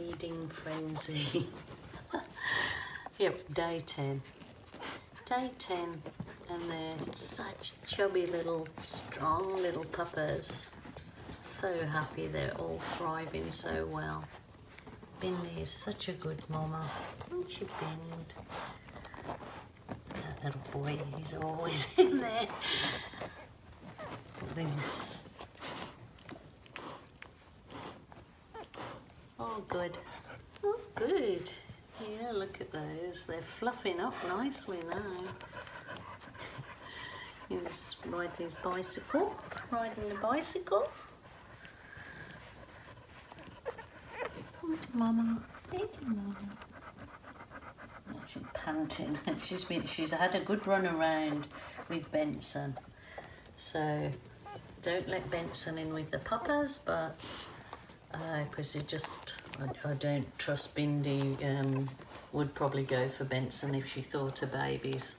feeding frenzy. Yep, day 10. Day 10, and they're such chubby little, strong little puppers. So happy they're all thriving so well. Bindi is such a good mama. Aren't you, Bind? That little boy, he's always in there. Things. Oh, good. Oh, good. Yeah, look at those. They're fluffing up nicely now. He's riding his bicycle. Riding the bicycle. Come to Mama. Hey to Mama. She's panting. She's had a good run around with Benson. So don't let Benson in with the puppers, but because I don't trust Bindi. Would probably go for Benson if she thought of babies.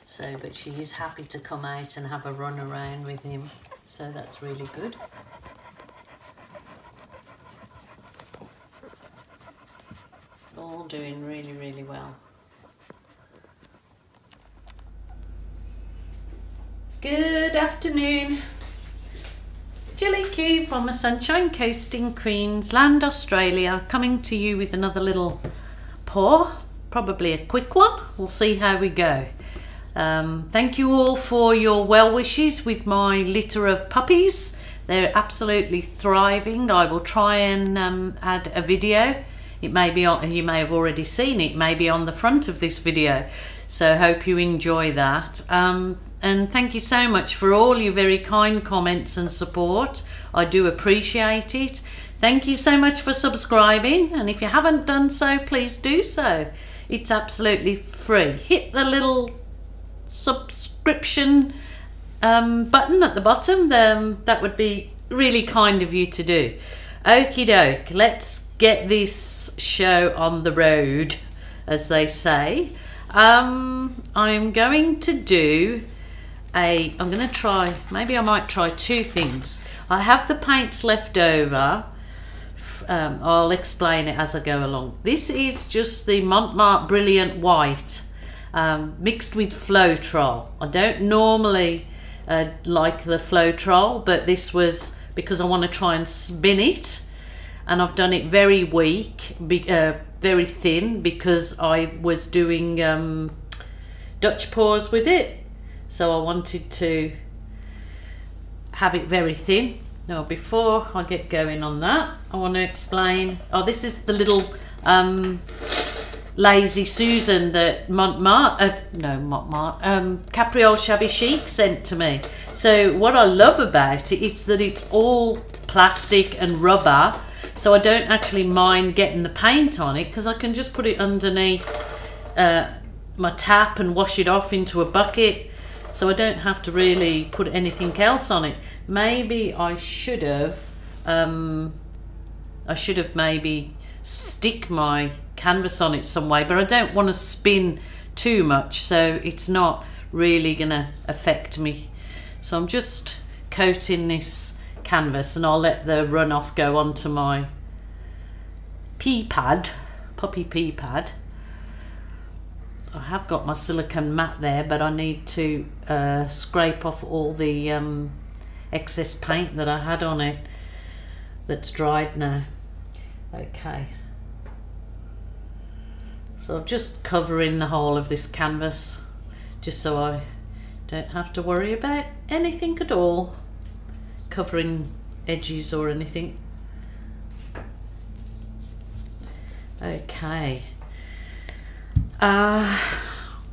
So, but she is happy to come out and have a run around with him. So that's really good. All doing really, really well. Good afternoon. Gillykube from the Sunshine Coast in Queensland, Australia, coming to you with another little pour, probably a quick one. We'll see how we go. Thank you all for your well wishes with my litter of puppies. They're absolutely thriving. I will try and add a video. It may be on, you may have already seen it, maybe on the front of this video. So hope you enjoy that. And thank you so much for all your very kind comments and support. I do appreciate it. Thank you so much for subscribing, and if you haven't done so, please do so. It's absolutely free. Hit the little subscription button at the bottom. That would be really kind of you to do. Okie doke, let's get this show on the road, as they say. I'm going to do I'm going to try, maybe I might try two things. I have the paints left over. I'll explain it as I go along. This is just the Mont Brilliant White mixed with Floetrol. I don't normally like the Floetrol, but this was because I want to try and spin it, and I've done it very weak, very thin, because I was doing Dutch pours with it, so I wanted to have it very thin. Now, before I get going on that, I want to explain. Oh, this is the little Lazy Susan that Capriole Shabby Chic sent to me. So what I love about it is that it's all plastic and rubber, so I don't actually mind getting the paint on it, because I can just put it underneath my tap and wash it off into a bucket, so I don't have to really put anything else on it. Maybe I should have maybe stick my canvas on it some way, but I don't want to spin too much, so it's not really gonna affect me. So I'm just coating this canvas, and I'll let the runoff go onto my pea pad, puppy pea pad. I have got my silicone mat there, but I need to scrape off all the excess paint that I had on it that's dried now. Okay, so I'm just covering the whole of this canvas, just so I don't have to worry about anything at all, covering edges or anything. Okay,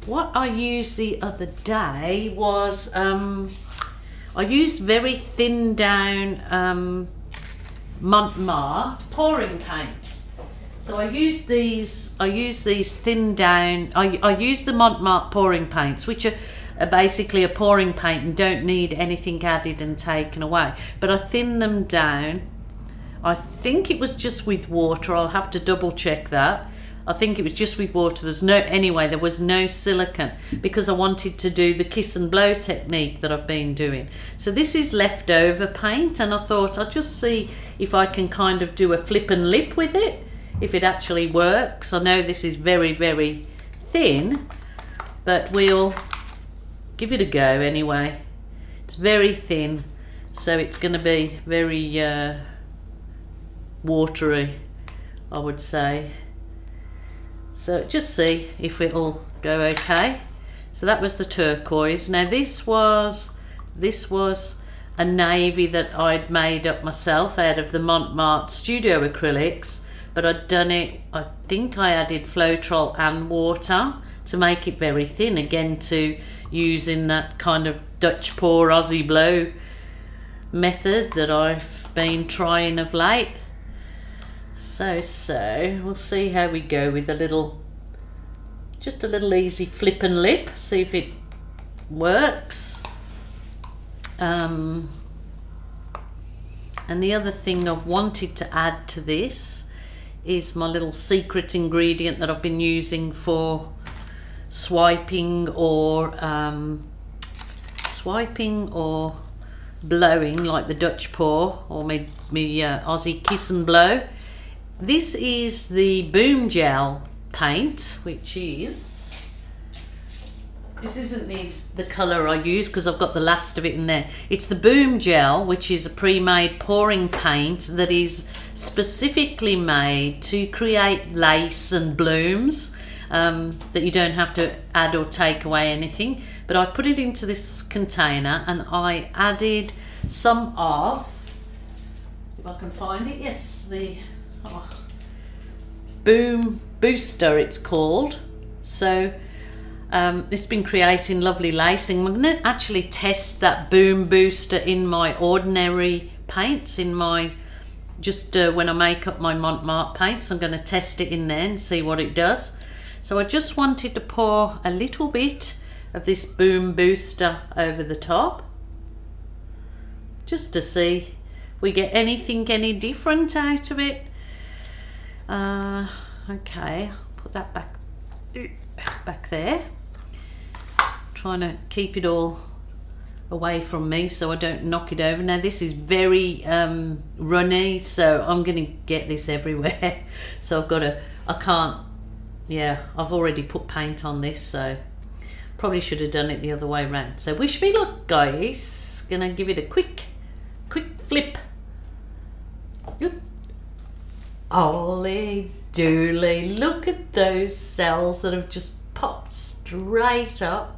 what I used the other day was I used very thin down Mont pouring paints. So I use these thin down. I use the Mont pouring paints, which are basically a pouring paint and don't need anything added and taken away. But I thin them down. I think it was just with water. I'll have to double check that. I think it was just with water. There was no silicone, because I wanted to do the kiss and blow technique that I've been doing. So this is leftover paint, and I thought I'll just see if I can kind of do a flip and lip with it. if it actually works. I know this is very, very thin, but we'll give it a go anyway. It's very thin, so it's going to be very watery, I would say. So just see if it'll go okay. So that was the turquoise. Now this was a navy that I'd made up myself out of the Mont studio acrylics, but I'd done it, I think I added Floetrol and water to make it very thin, again to using that kind of Dutch pour Aussie blow method that I've been trying of late. So we'll see how we go with just a little easy flip and lip, see if it works. And the other thing I wanted to add to this is my little secret ingredient that I've been using for swiping or blowing, like the Dutch pour or me Aussie kiss and blow. This is the Boom Gel paint, which is, this isn't the colour I use because I've got the last of it in there. It's the Boom Gel, which is a pre-made pouring paint that is specifically made to create lace and blooms, that you don't have to add or take away anything. But I put it into this container and I added some of, if I can find it, yes, the Boom Booster it's called. So it's been creating lovely lacing. I'm going to actually test that Boom Booster in my ordinary paints, in my when I make up my Mont paints. I'm going to test it in there and see what it does. So I just wanted to pour a little bit of this Boom Booster over the top, just to see if we get anything any different out of it. Okay, put that back there. Trying to keep it all away from me so I don't knock it over. Now this is very runny, so I'm going to get this everywhere. So I've already put paint on this, so probably should have done it the other way around. So wish me luck, guys. Gonna give it a quick flip. Ollie dooly, look at those cells that have just popped straight up.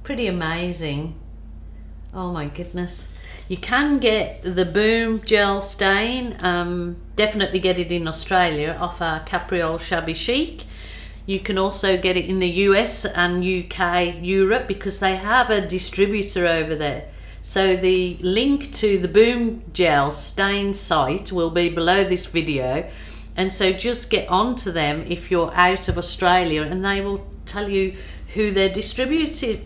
Pretty amazing. Oh my goodness. You can get the Boom Gel stain, definitely get it in Australia off our Capriole Shabby Chic. You can also get it in the US and UK, Europe, because they have a distributor over there. So the link to the Boom Gel stain site will be below this video, and so just get onto them if you're out of Australia and they will tell you who their distributor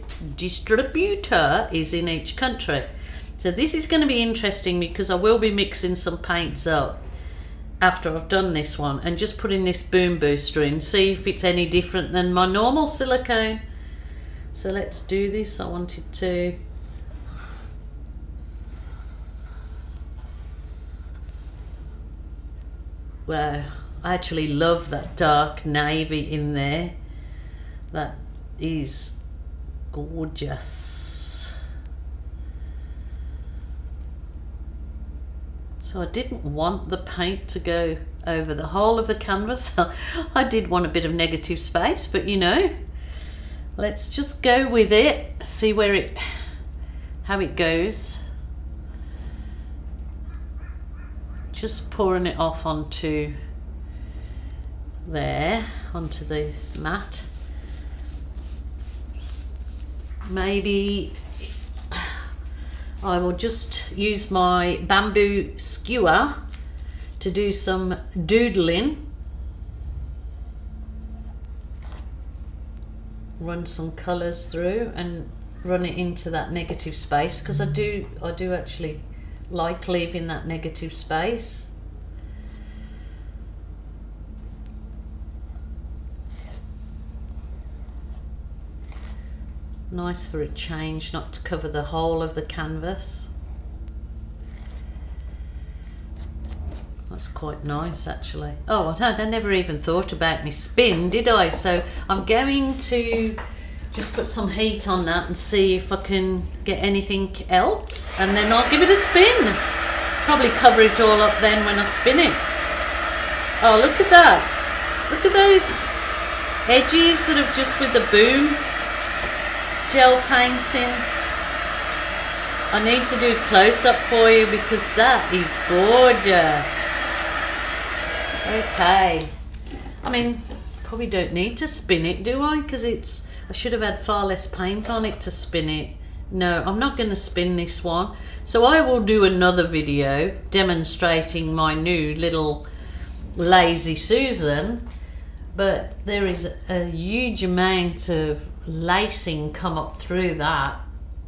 is in each country. So this is going to be interesting because I will be mixing some paints up after I've done this one and just putting this Boom Booster in, see if it's any different than my normal silicone. So let's do this. I wanted to wow, I actually love that dark navy in there. That is gorgeous. So I didn't want the paint to go over the whole of the canvas. I did want a bit of negative space, but you know, let's just go with it, see how it goes. Just pouring it off onto there, onto the mat. Maybe I will just use my bamboo skewer to do some doodling. Run some colours through and run it into that negative space, because I do actually like leaving that negative space. Nice for a change, not to cover the whole of the canvas. That's quite nice actually. Oh, I never even thought about my spin, did I? So I'm going to just put some heat on that and see if I can get anything else, and then I'll give it a spin. Probably cover it all up then when I spin it. Oh, look at that. Look at those edges that have just with the boom gel painting. I need to do a close-up for you because that is gorgeous. Okay. I mean, probably don't need to spin it, do I? Because I should have had far less paint on it to spin it. No, I'm not going to spin this one. So I will do another video demonstrating my new little Lazy Susan. But there is a huge amount of lacing come up through that.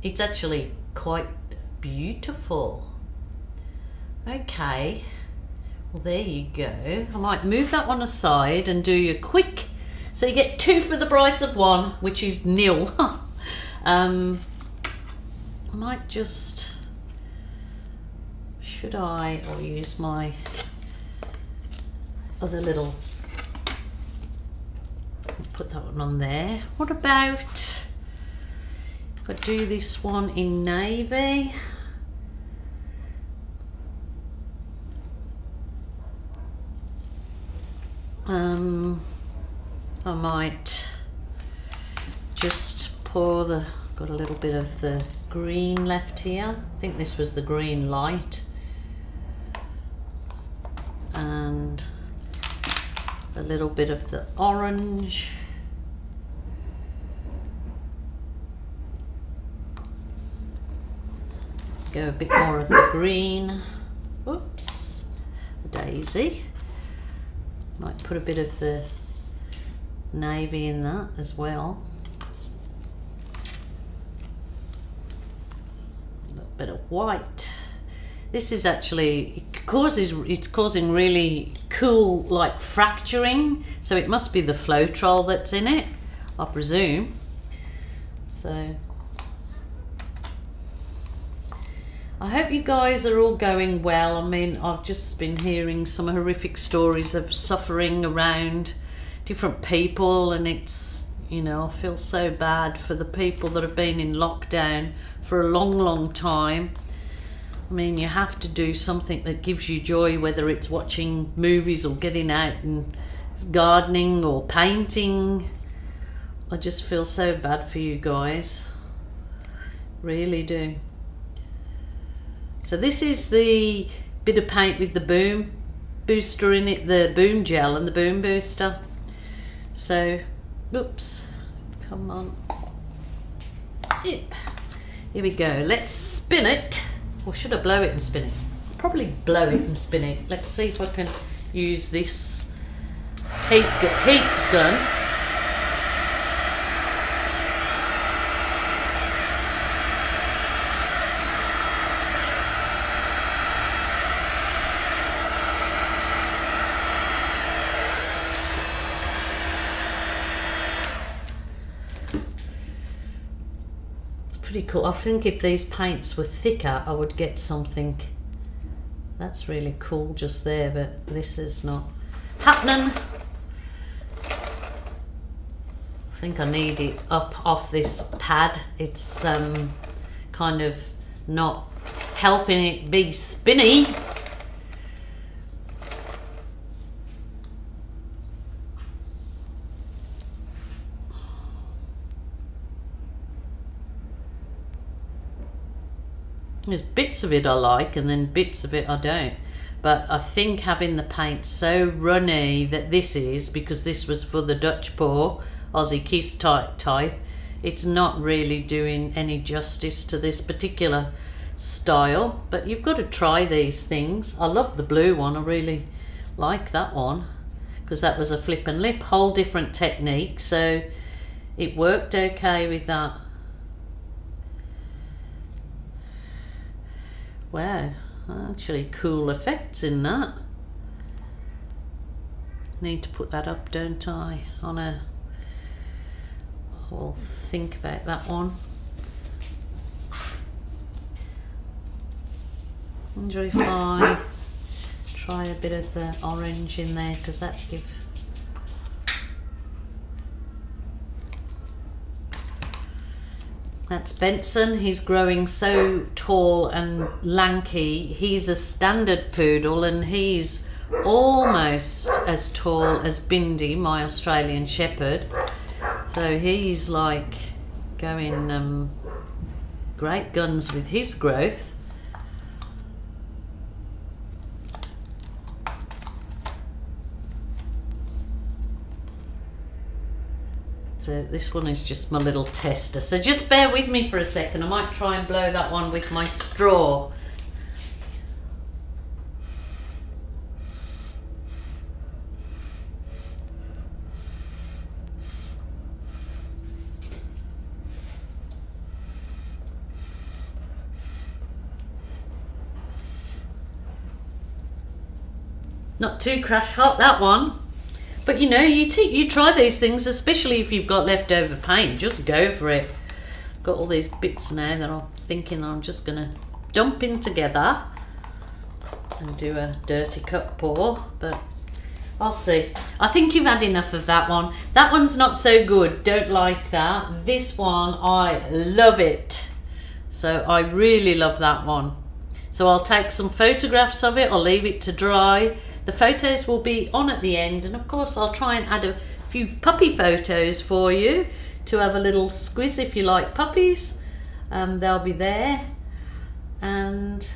It's actually quite beautiful. Okay, well there you go. I might move that one aside and do you quick, so you get 2 for the price of 1, which is nil. I might just, should I, or use my other little, put that one on there. What about if I do this one in navy? I might just pour got a little bit of the green left here. I think this was the green light. And a little bit of the orange. Go a bit more of the green. Oops, a daisy. Might put a bit of the navy in that as well. A little bit of white. This is actually, it's causing really cool like fracturing, so it must be the Floetrol that's in it, I presume. So I hope you guys are all going well. I mean, I've just been hearing some horrific stories of suffering around different people, and it's, you know, I feel so bad for the people that have been in lockdown for a long time. I mean, you have to do something that gives you joy, whether it's watching movies or getting out and gardening or painting. I just feel so bad for you guys, really do. So this is the bit of paint with the boom booster in it, the boom gel and the boom booster. So, oops, come on. Here we go, let's spin it. Or should I blow it and spin it? I'll probably blow it and spin it. Let's see if I can use this heat gun. Pretty cool. I think if these paints were thicker I would get something. That's really cool just there, but this is not happening. I think I need it up off this pad. It's kind of not helping it be spinny. There's bits of it I like and then bits of it I don't, but I think having the paint so runny that this is, because this was for the Dutch pour Aussie Kiss type, it's not really doing any justice to this particular style. But you've got to try these things. I love the blue one, I really like that one, because that was a flip and lip, whole different technique, so it worked okay with that. Wow, actually cool effects in that. Need to put that up, don't I? I'll think about that one. Wonder if I try a bit of the orange in there because that gives. That's Benson. He's growing so tall and lanky. He's a standard poodle and he's almost as tall as Bindi, my Australian Shepherd. So he's like going great guns with his growth. So this one is just my little tester. So just bear with me for a second. I might try and blow that one with my straw. Not too crash hot, that one. But you know, you try these things, especially if you've got leftover paint, just go for it. Got all these bits now that I'm thinking I'm just gonna dump in together and do a dirty cut pour, but I'll see. I think you've had enough of that one. That one's not so good, don't like that. This one, I love it. So I really love that one. So I'll take some photographs of it, I'll leave it to dry. The photos will be on at the end, and of course I'll try and add a few puppy photos for you to have a little squiz if you like puppies. They'll be there. And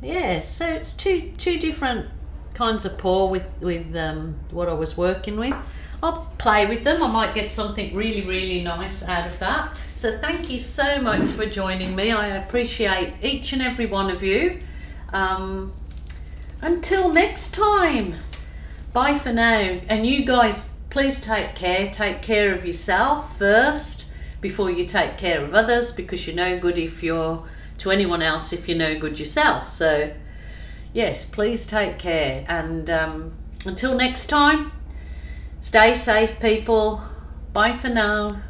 yeah, so it's two different kinds of pour with what I was working with. I'll play with them. I might get something really nice out of that. So thank you so much for joining me. I appreciate each and every one of you. Until next time, bye for now. And you guys, please take care of yourself first before you take care of others, because you're no good if you're to anyone else if you're no good yourself. So yes, please take care, and until next time, stay safe people. Bye for now.